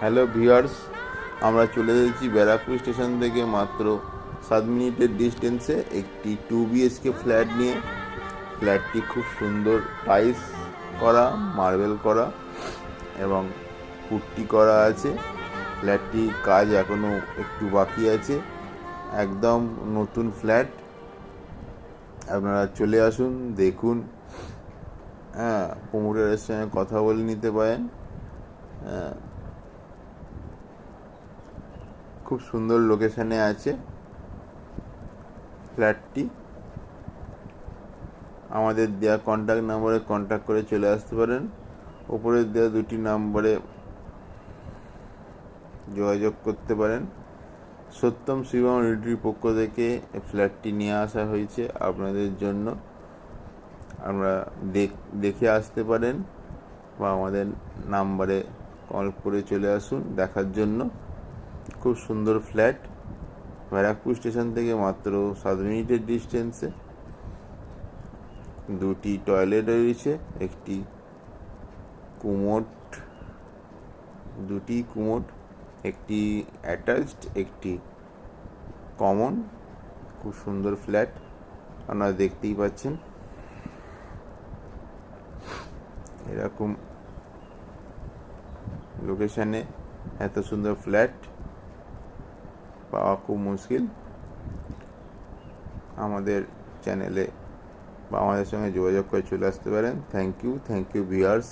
Hello viewers, আমরা চলে এসেছি ব্যারাকপুর স্টেশন থেকে মাত্র 7 মিনিটের ডিস্টেন্সে একটি 2 BHK ফ্ল্যাট নিয়ে। ফ্ল্যাটটি খুব সুন্দর টাইলস করা, মার্বেল করা এবং পুট্টি করা আছে। ফ্ল্যাটটির কাজ এখনও একটু বাকি আছে। একদম নতুন ফ্ল্যাট। আপনারা চলে আসুন, দেখুন। হ্যাঁ, প্রমোটারের সঙ্গে কথা বলে নিতে পারেন। খুব সুন্দর লোকেশানে আছে ফ্ল্যাটটি। আমাদের দেওয়া কন্ট্যাক্ট নাম্বারে কন্ট্যাক্ট করে চলে আসতে পারেন। ওপরে দেওয়া 2টি নাম্বারে যোগাযোগ করতে পারেন। সত্যম শিবম রিট্রির পক্ষ থেকে ফ্ল্যাটটি নিয়ে আসা হয়েছে আপনাদের জন্য। আমরা দেখে আসতে পারেন বা আমাদের নাম্বারে কল করে চলে আসুন দেখার জন্য। খুব সুন্দর ফ্ল্যাট, ব্যারাকপুর স্টেশন থেকে মাত্র 7 মিনিটের ডিস্টেন্সে। 2টি টয়লেট রয়েছে, একটি কুমোড, 2টি কুমোড, একটি অ্যাটাচড, একটি কমন। খুব সুন্দর ফ্ল্যাট, আপনারা দেখতেই পাচ্ছেন। এরকম লোকেশানে এত সুন্দর ফ্ল্যাট পাওয়া খুব মুশকিল। আমাদের চ্যানেলে বা আমাদের সঙ্গে যোগাযোগ করে চলে আসতে পারেন। Thank you viewers.